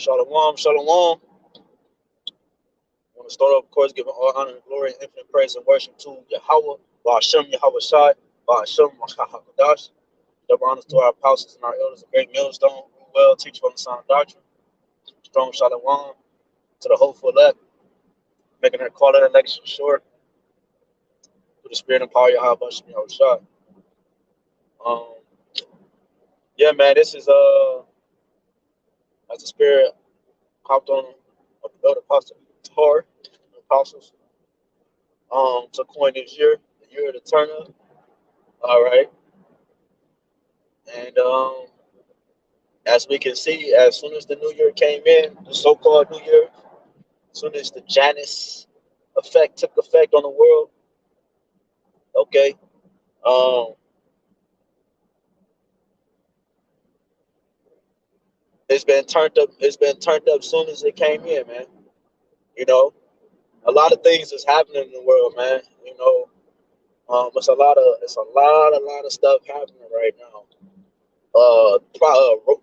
Shalom, shalom. I want to start off, of course, giving all honor and glory and infinite praise and worship to Yahawah, BAHASHAM, YAHAWASHI, BAHASHAM, HAQADASH. Double honors to our apostles and our elders, a great millstone, who well teach from the sound doctrine. Strong shalom to the hopeful elect, making their call and election short through the spirit and power of Yahweh, Yahushua. Um, yeah, man, this is as the spirit hopped on the elder apostle Tor, the apostles, to coin this year, the year of the turn up. All right. And as we can see, as soon as the new year came in, the so-called new year, as soon as the Janus effect took effect on the world, okay, um, it's been turned up. It's been turned up as soon as it came in, man. You know, a lot of things is happening in the world, man. You know, it's a lot of stuff happening right now.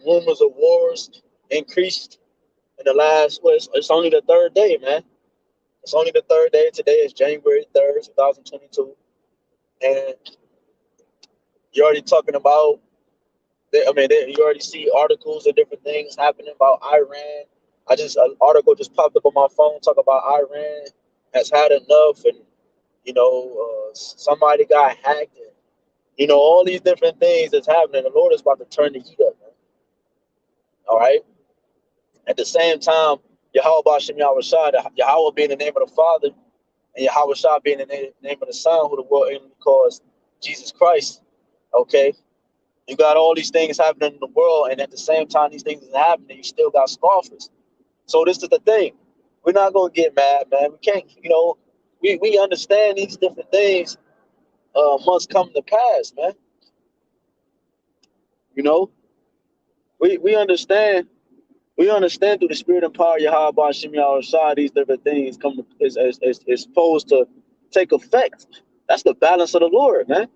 Rumors of wars increased in the last. Well, it's only the third day, man. It's only the third day. Today is January 3rd, 2022, and you're already talking about. You already see articles and different things happening about Iran. An article just popped up on my phone talking about Iran has had enough, and somebody got hacked, and all these different things that's happening. The Lord is about to turn the heat up, man. All right. At the same time, Yahawah Bashem Yahushua, Yahweh being the name of the Father, and Yahushua being the name of the Son, who the world enemy calls Jesus Christ. Okay. You got all these things happening in the world, and at the same time these things are happening, you still got scoffers. So this is the thing. We're not gonna get mad, man. We can't, we understand these different things must come to pass, man. You know, we understand through the spirit and power of Yahweh Bashem Yahushua, these different things come to is supposed to take effect. That's the balance of the Lord, man.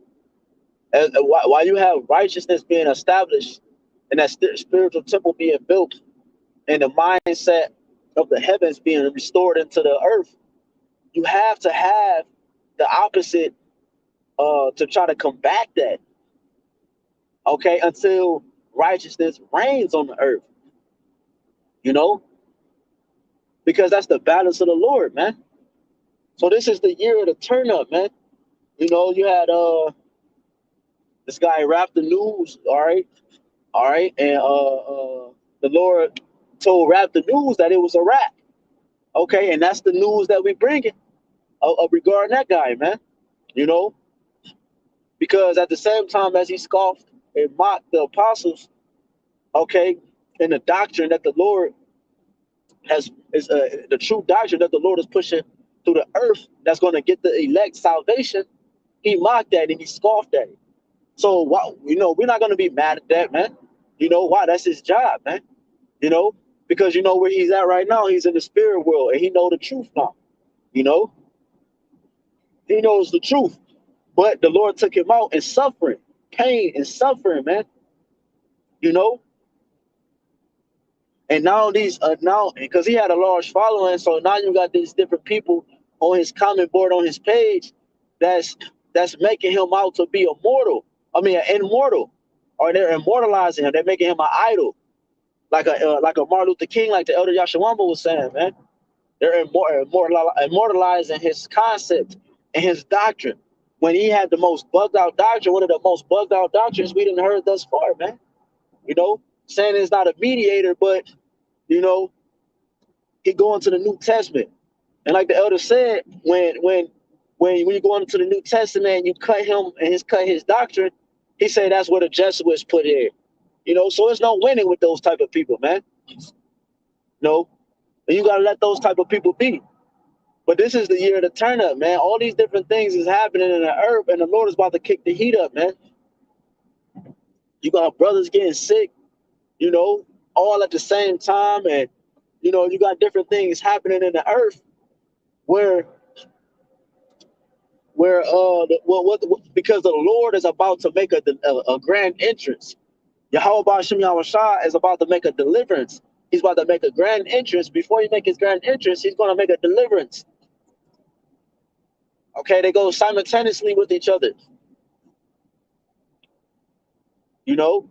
And while you have righteousness being established and that spiritual temple being built and the mindset of the heavens being restored into the earth, you have to have the opposite to try to combat that, okay, until righteousness reigns on the earth, because that's the balance of the Lord, man. So this is the year of the turn up, man. You had this guy Rap the News, all right, and the Lord told Rap the News that it was a rap, okay, and that's the news that we bringing regarding that guy, man. You know, because at the same time as he scoffed and mocked the apostles, okay, and the doctrine that the Lord is the true doctrine that the Lord is pushing through the earth, that's going to get the elect salvation. He mocked that and he scoffed at it. So why, we're not going to be mad at that, man. You know why? That's his job, man. Because where he's at right now, he's in the spirit world and he know the truth now. You know, he knows the truth, but the Lord took him out in suffering, pain and suffering, man. You know, and now now because he had a large following, so now you got these different people on his comment board on his page that's making him out to be immortal. I mean, immortal, or they're immortalizing him. They're making him an idol, like a Martin Luther King, like the elder Yashawamba was saying, man. They're immortalizing his concept and his doctrine when he had the most bugged out doctrine, one of the most bugged out doctrines we didn't heard thus far, man. Saying it's not a mediator, but he go into the New Testament, and like the elder said, when you go into the New Testament, you cut him and cut his doctrine. He said that's what the Jesuits put here. So it's no winning with those type of people, man. No, and you gotta let those type of people be. But this is the year of the turn up, man. All these different things is happening in the earth, and the Lord is about to kick the heat up, man. You got brothers getting sick, all at the same time, and you got different things happening in the earth where because the Lord is about to make a grand entrance. Yahawah Bashem Yahushua is about to make a deliverance He's about to make a grand entrance. Before he make his grand entrance, he's going to make a deliverance. Okay, they go simultaneously with each other. You know,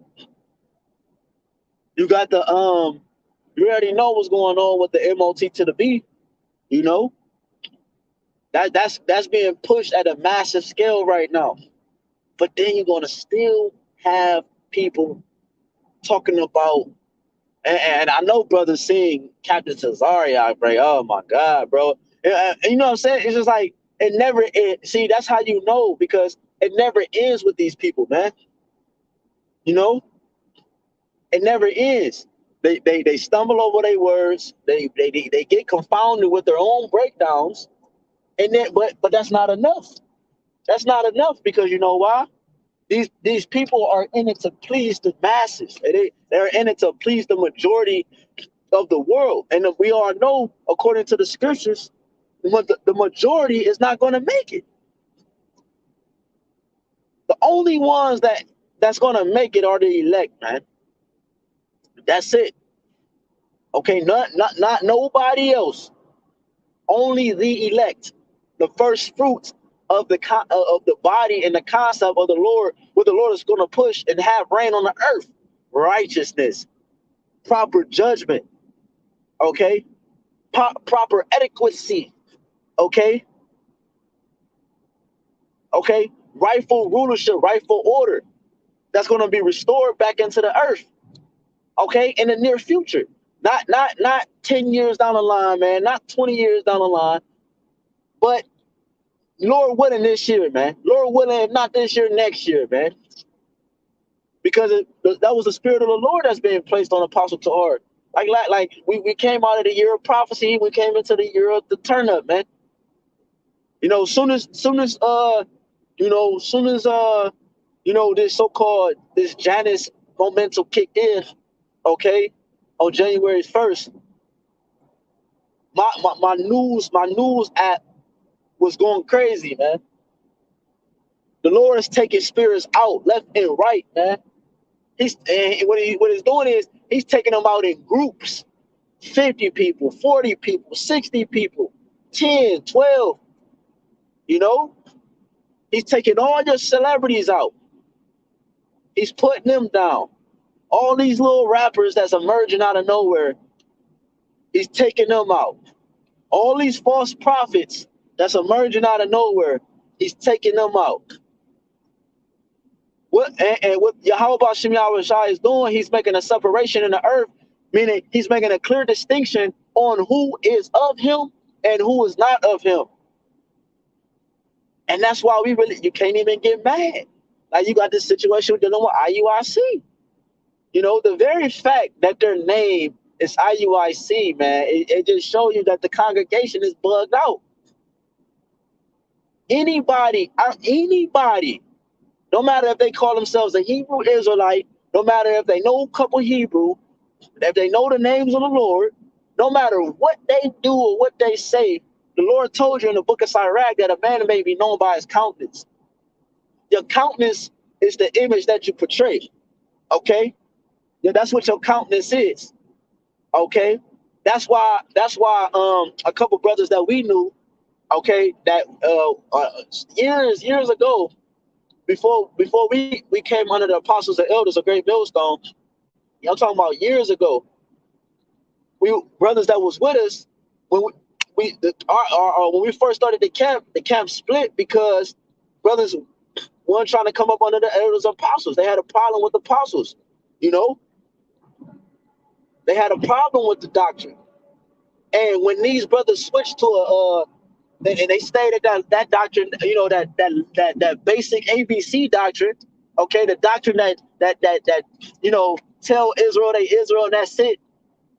you got the you already know what's going on with the MOT to the B. You know, that's being pushed at a massive scale right now. But then you're gonna still have people talking about, and I know brothers seeing Captain Cesario, bro. Oh my God, bro. And you know what I'm saying? It's just like it never. See, that's how you know, because it never ends with these people, man. You know, it never ends. They stumble over their words. They get confounded with their own breakdowns, and then but that's not enough. That's not enough, because you know why? These people are in it to please the masses. They're in it to please the majority of the world. And we all know, according to the scriptures, the majority is not going to make it. The only ones that's going to make it are the elect, man. That's it. Okay, not nobody else. Only the elect, the first fruits of the body and the concept of the Lord, what the Lord is going to push and have reign on the earth. Righteousness, proper judgment, okay, proper adequacy, okay, rightful rulership, rightful order. That's going to be restored back into the earth, okay, in the near future. Not 10 years down the line, man, not 20 years down the line, but Lord willing this year, man. Lord willing, if not this year, next year, man. Because that was the spirit of the Lord that's being placed on Apostle Tahar. Like we came out of the year of prophecy, we came into the year of the turn up, man. You know, soon as this so-called this Janus momentum kicked in, okay, on January 1st, my news app was going crazy, man. The Lord is taking spirits out left and right, man. What he's doing is he's taking them out in groups, 50 people, 40 people, 60 people, 10, 12. You know, he's taking all your celebrities out. He's putting them down. All these little rappers that's emerging out of nowhere, he's taking them out. All these false prophets that's emerging out of nowhere, he's taking them out. What YAHWASHI is doing, he's making a separation in the earth, meaning he's making a clear distinction on who is of him and who is not of him. And that's why you can't even get mad. Like, you got this situation with dealing with IUIC. You know, the very fact that their name is IUIC, man, it just shows you that the congregation is bugged out. Anybody, no matter if they call themselves a Hebrew Israelite, no matter if they know a couple Hebrew, if they know the names of the Lord, no matter what they do or what they say, the Lord told you in the book of Sirach that a man may be known by his countenance. Your countenance is the image that you portray, okay? Yeah, that's what your countenance is, okay? That's why a couple brothers that we knew, okay, that years ago, before we came under the apostles and elders of Great Millstone, I'm talking about years ago, we brothers that was with us when when we first started the camp split because brothers weren't trying to come up under the elders of apostles. They had a problem with the apostles, you know. They had a problem with the doctrine. And when these brothers switched to and they stayed at that doctrine, you know, that basic ABC doctrine, okay, the doctrine that you know, tell Israel they Israel and that's it.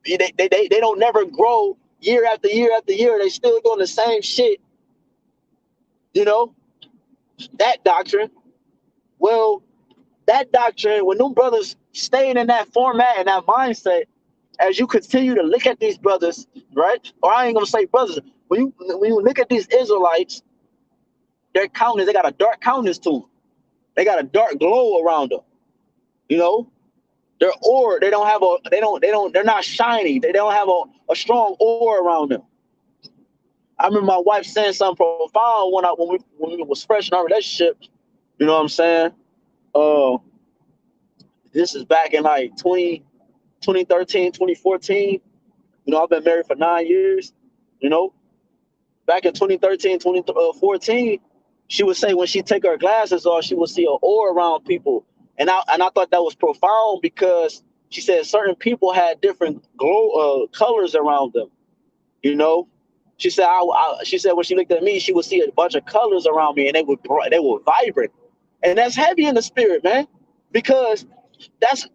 They don't never grow year after year after year. They still doing the same shit, you know, that doctrine. Well, that doctrine, when them brothers staying in that format and that mindset, as you continue to look at these brothers, right? Or I ain't gonna say brothers. When you look at these Israelites, their countenance, they got a dark countenance to them. They got a dark glow around them. You know, Their aura, they're not shiny. They don't have a strong aura around them. I remember my wife saying something profound when we was fresh in our relationship. You know what I'm saying? Uh, this is back in like 2013, 2014. You know, I've been married for 9 years. You know, back in 2013, 2014, she would say when she take her glasses off, she would see an aura around people. And I thought that was profound because she said certain people had different colors around them. You know, she said she said when she looked at me, she would see a bunch of colors around me, and they were vibrant, and that's heavy in the spirit, man, because that's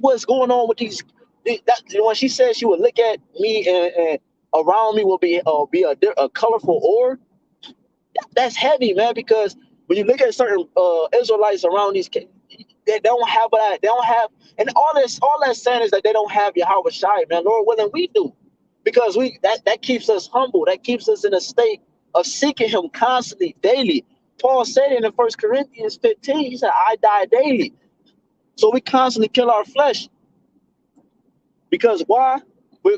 what's going on with these. That when she said she would look at me and around me will be a colorful orb, that's heavy, man, because when you look at certain Israelites around they don't have that. They don't have, and all that saying is that they don't have Yahawashi, man. Lord willing, we do, because that keeps us humble. That keeps us in a state of seeking Him constantly, daily. Paul said in the 1 Corinthians 15, he said, "I die daily." So we constantly kill our flesh because why?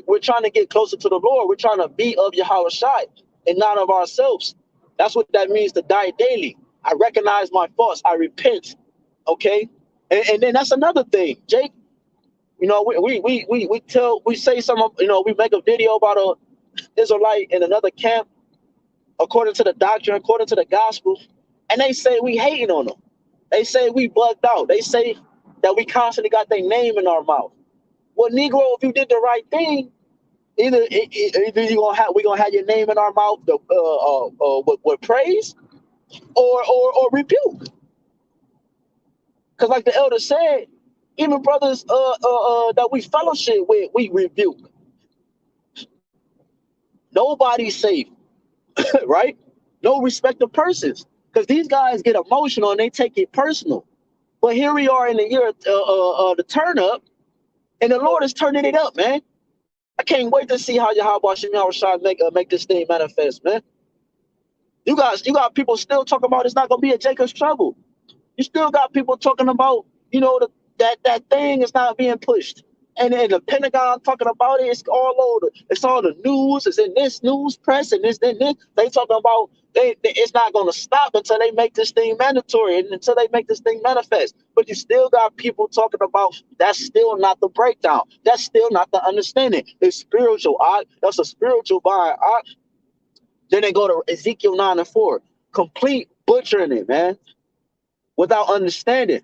We're trying to get closer to the Lord. We're trying to be of Yahawashi and not of ourselves. That's what that means to die daily. I recognize my faults. I repent. Okay, and then that's another thing, Jake. You know, we say some, you know, we make a video about a Israelite in another camp according to the doctrine, according to the gospel, and they say we hating on them. They say we bugged out. They say that we constantly got their name in our mouth. Well, Negro, if you did the right thing, either we gonna have your name in our mouth with praise or rebuke. Because like the elder said, even brothers that we fellowship with, we rebuke. Nobody's safe, right? No respect of persons. Because these guys get emotional and they take it personal. But here we are in the year the turn up, and the Lord is turning it up, man. I can't wait to see how YAHWAH make this thing manifest, man. You got people still talking about it's not gonna be a Jacob's trouble. You still got people talking about, you know, that thing is not being pushed. And then the Pentagon talking about it, it's all over. It's all the news, it's in this news press and this, then this. They talking about it's not gonna stop until they make this thing mandatory and until they make this thing manifest. But you still got people talking about that's still not the breakdown. That's still not the understanding. It's spiritual, that's a spiritual bind. Then they go to Ezekiel 9:4, complete butchering it, man, without understanding.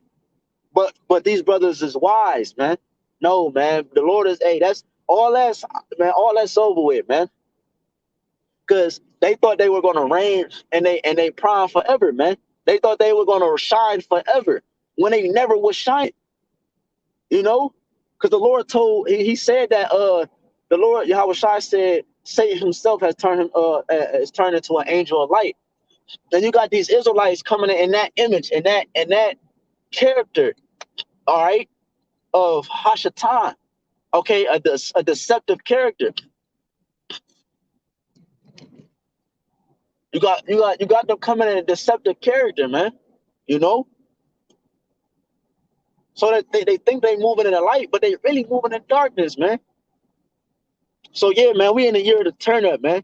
But these brothers is wise, man. No, man. The Lord is, hey, all that's over with, man. Because they thought they were gonna reign and they prime forever, man. They thought they were gonna shine forever when they never was shining, you know? Because the Lord he said that the Lord Yahawashi said Satan himself has turned into an angel of light. And you got these Israelites coming in that image and that character, all right, of Hashatan, okay, a deceptive character. You got them coming in a deceptive character, man. You know, so that they think they moving in the light, but they really moving in darkness, man. So yeah, man, we in the year of the turn up, man.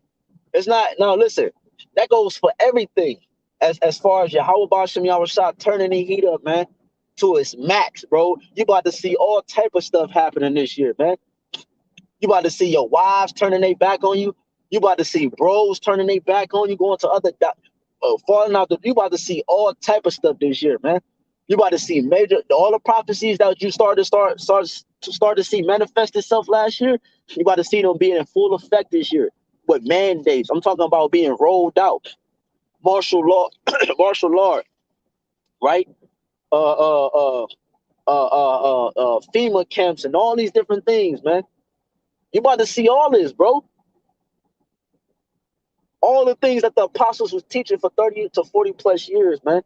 It's not now. Listen, that goes for everything. As far as Yahweh BAHASHAM Yahawashi turning the heat up, man, to its max, bro. You about to see all type of stuff happening this year, man. You about to see your wives turning their back on you. You about to see bros turning their back on you, going to other falling out. You about to see all type of stuff this year, man. You about to see all the prophecies that you started to see manifest itself last year. You about to see them being in full effect this year with mandates. I'm talking about being rolled out, martial law, martial law, right? Uh, uh, FEMA camps and all these different things, man. You about to see all this, bro. All the things that the apostles was teaching for 30 to 40 plus years, man.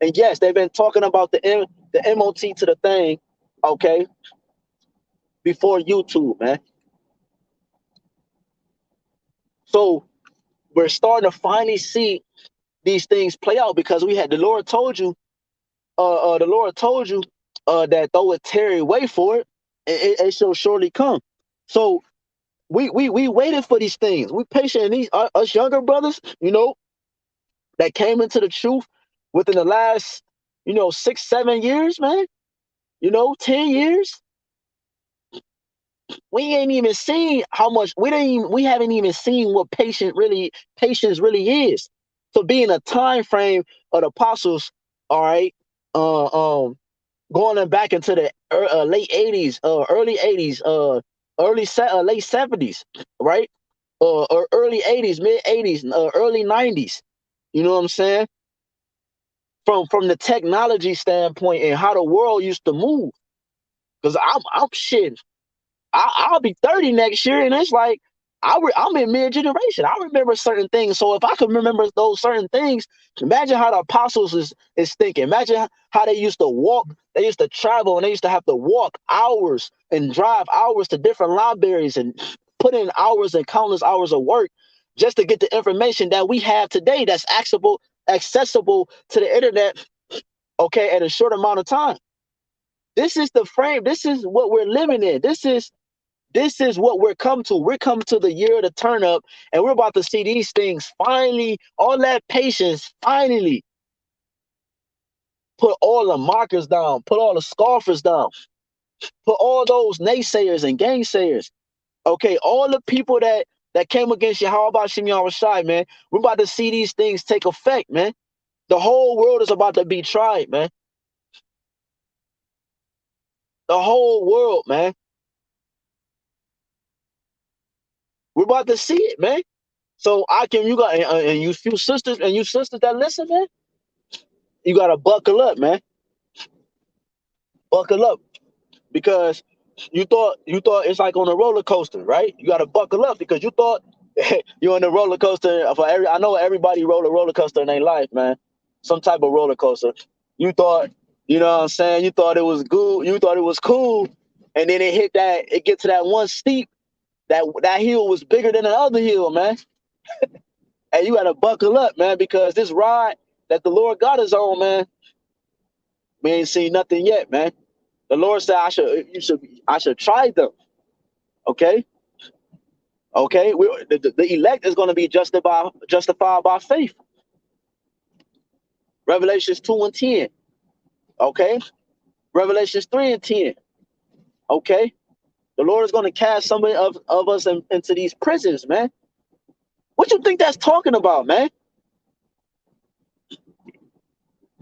And yes, they've been talking about the MOT to the thing, okay, before YouTube, man. So we're starting to finally see these things play out because the Lord told you, the Lord told you that though it tarry, wait for it, it shall surely come. So we waited for these things. We patient. And these us younger brothers, that came into the truth within the last, 6, 7 years, man. 10 years. We ain't even seen how much we haven't even seen what patience really is. So being a time frame of the apostles, all right, going back into the late 80s, early 80s, late 70s, right? Or early 80s, mid 80s, early 90s. You know what I'm saying? From the technology standpoint and how the world used to move. Because I'm shit. I'll be 30 next year, and it's like I'm in mid generation. I remember certain things. So if I can remember those certain things, imagine how the apostles is thinking. Imagine how they used to walk. They used to travel, and they used to have to walk hours and drive hours to different libraries and put in hours and countless hours of work just to get the information that we have today. That's accessible to the internet. Okay, at a short amount of time. This is the frame. This is what we're living in. This is what we're come to. We're come to the year of the turn up, and we're about to see these things finally, all that patience, finally put all the markers down, put all the scoffers down, put all those naysayers and gainsayers. Okay, all the people that came against YAHWASHI, YAHWASHI, man. We're about to see these things take effect, man. The whole world is about to be tried, man. The whole world, man. We're about to see it, man. So you got and you sisters that listen, man, you gotta buckle up, man. Buckle up because you thought it's like on a roller coaster, right? You gotta buckle up because you thought you're on the roller coaster for every. I know everybody rode a roller coaster in their life, man. Some type of roller coaster. You thought, you know what I'm saying? You thought it was good. You thought it was cool, and then it get to that one steep. That hill was bigger than the other hill, man. And you gotta buckle up, man, because this ride that the Lord got us on, man, we ain't seen nothing yet, man. The Lord said I should try them. Okay, okay. The elect is going to be justified by faith. Revelations 2:10. Okay, Revelations 3:10. Okay, the Lord is going to cast some of us into these prisons, man. What you think that's talking about, man?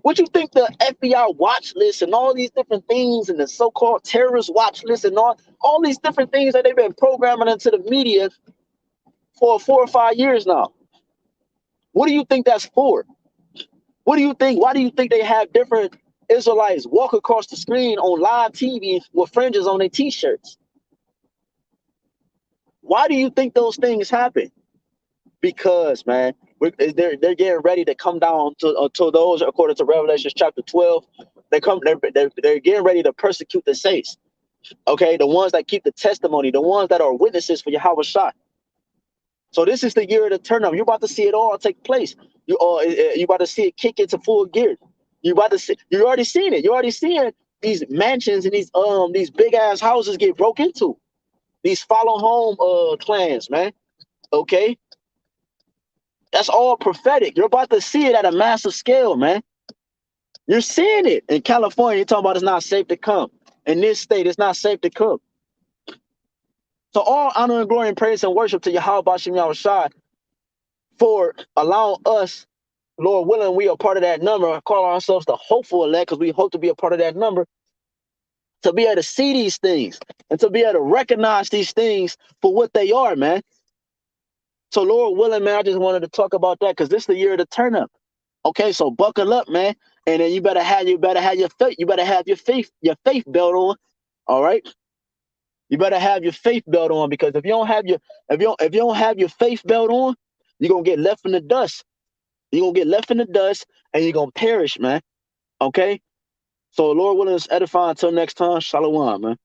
What you think the FBI watch list and all these different things and the so-called terrorist watch list and all these different things that they've been programming into the media for 4 or 5 years now? What do you think that's for? What do you think? Why do you think they have different Israelites walk across the screen on live TV with fringes on their t-shirts? Why do you think those things happen? Because, man, they're getting ready to come down to those, according to Revelation chapter 12. They're getting ready to persecute the saints. Okay, the ones that keep the testimony, the ones that are witnesses for YAHWASHI. So this is the year of the turn up. You're about to see it all take place. You about to see it kick into full gear. You already seen it. You already seeing these mansions and these big ass houses get broke into. These follow home clans, man. Okay, that's all prophetic. You're about to see it at a massive scale, man. You're seeing it in California. You're talking about it's not safe to come. In this state, it's not safe to come. So all honor and glory and praise and worship to YAHWASHI YAHWASHI for allowing us, Lord willing, we are part of that number, call ourselves the hopeful elect because we hope to be a part of that number, to be able to see these things and to be able to recognize these things for what they are, man. So Lord willing, man, I just wanted to talk about that because this is the year of the turn up. Okay, so buckle up, man. And then you better have your faith belt on. All right. You better have your faith belt on because if you don't have your faith belt on, you're gonna get left in the dust. You're gonna get left in the dust and you're gonna perish, man. Okay? So Lord willing, us edify until next time. Shalom, man.